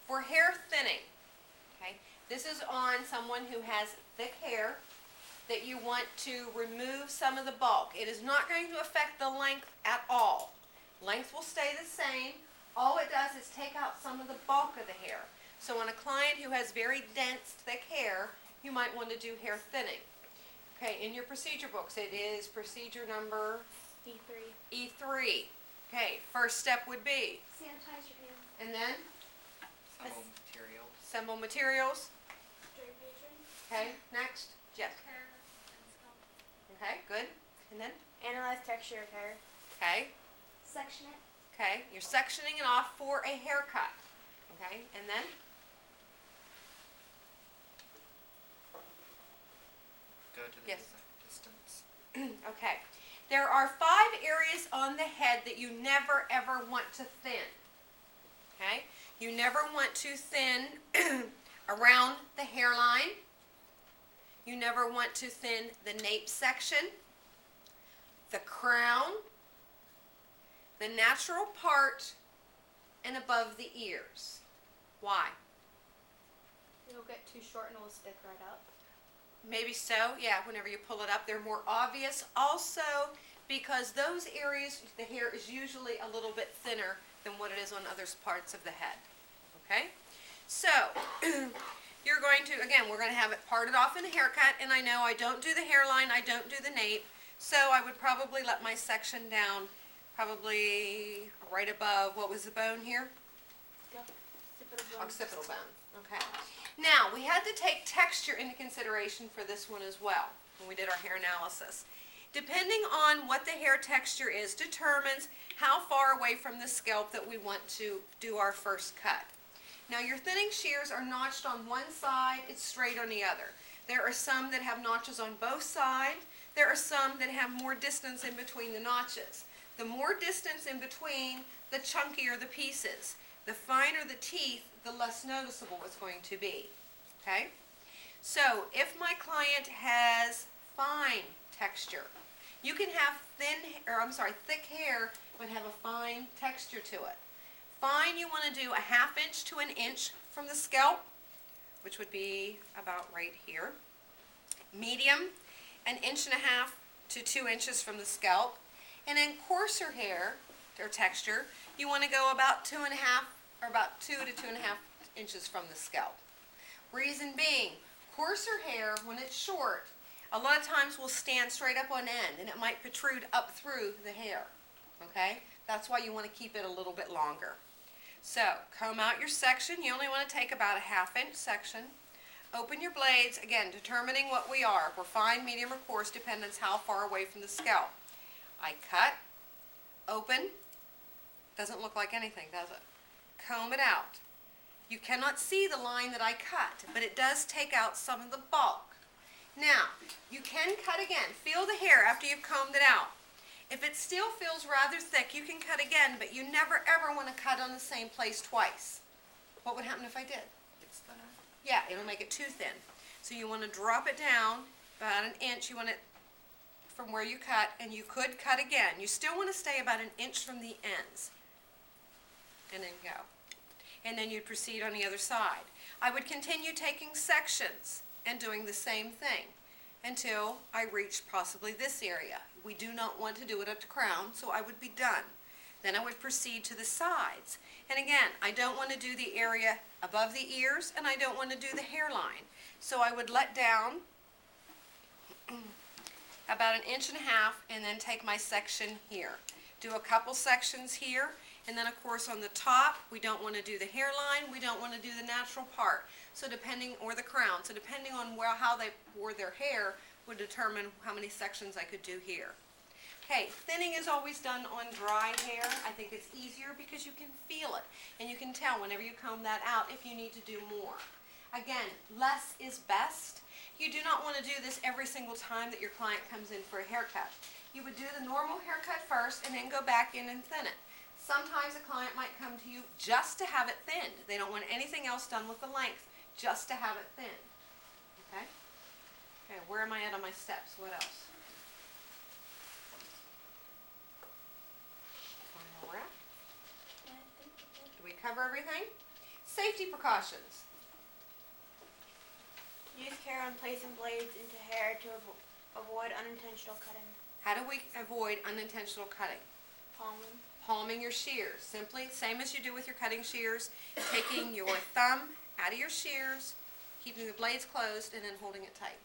For hair thinning, okay, this is on someone who has thick hair that you want to remove some of the bulk. It is not going to affect the length at all. Length will stay the same. All it does is take out some of the bulk of the hair. So on a client who has very dense, thick hair, you might want to do hair thinning. Okay, in your procedure books, it is procedure number E3. E3. Okay, first step would be, Sanitize your hands. and then Assemble materials. assemble materials. Draination. Okay, next, Jeff. Hair and scalp. Okay, good. And then, Analyze texture of hair. okay, Section it. okay, you're sectioning it off for a haircut. Okay, and then, Go to the Yes. distance. okay. There are 5 areas on the head that you never ever want to thin. Okay, you never want to thin around the hairline. You never want to thin the nape section, the crown, the natural part, and above the ears. Why? It'll get too short and it'll stick right up. Maybe so, yeah, whenever you pull it up, they're more obvious. Also, because those areas, the hair is usually a little bit thinner than what it is on other parts of the head. Okay? So, you're going to, again, we're going to have it parted off in a haircut, and I know I don't do the hairline, I don't do the nape, so I would probably let my section down probably right above, what was the bone here? Occipital bone. Okay. Now, we had to take texture into consideration for this one as well when we did our hair analysis. Depending on what the hair texture is determines how far away from the scalp that we want to do our first cut. Now, your thinning shears are notched on one side, it's straight on the other. There are some that have notches on both sides. There are some that have more distance in between the notches. The more distance in between, the chunkier the pieces. The finer the teeth, the less noticeable it's going to be. Okay? So, if my client has fine texture, you can have thick hair but have a fine texture to it. Fine, you want to do a 1/2 inch to 1 inch from the scalp, which would be about right here. Medium, 1.5 inches to 2 inches from the scalp. And in coarser hair, or texture, you want to go about 2.5 or about 2 to 2.5 inches from the scalp. Reason being, coarser hair, when it's short, a lot of times will stand straight up on end and it might protrude up through the hair. Okay? That's why you want to keep it a little bit longer. So, comb out your section. You only want to take about a 1/2 inch section. Open your blades, again, determining what we are. If we're fine, medium, or coarse, depends how far away from the scalp. I cut, open, doesn't look like anything, does it? Comb it out. You cannot see the line that I cut, but it does take out some of the bulk. Now, you can cut again. Feel the hair after you've combed it out. If it still feels rather thick, you can cut again, but you never ever want to cut on the same place twice. What would happen if I did? It's thinner. Yeah, it'll make it too thin. So you want to drop it down about 1 inch. You want it from where you cut, and you could cut again. You still want to stay about 1 inch from the ends. And then go. And then you'd proceed on the other side. I would continue taking sections and doing the same thing until I reach possibly this area. We do not want to do it at the crown, so I would be done. Then I would proceed to the sides. And again, I don't want to do the area above the ears, and I don't want to do the hairline. So I would let down about 1.5 inches and then take my section here. Do a couple sections here, and then of course on the top, we don't want to do the hairline, we don't want to do the natural part. So depending, or the crown, so depending on how they wore their hair would determine how many sections I could do here. Okay, thinning is always done on dry hair. I think it's easier because you can feel it, and you can tell whenever you comb that out if you need to do more. Again, less is best. You do not want to do this every single time that your client comes in for a haircut. You would do the normal haircut first and then go back in and thin it. Sometimes a client might come to you just to have it thinned. They don't want anything else done with the length, just to have it thinned. Okay? Okay, where am I at on my steps? What else? Final wrap. Do we cover everything? Safety precautions. Use care when placing blades into hair to avoid unintentional cutting. How do we avoid unintentional cutting? Palming. Palming your shears. Simply, same as you do with your cutting shears, taking your thumb out of your shears, keeping the blades closed, and then holding it tight.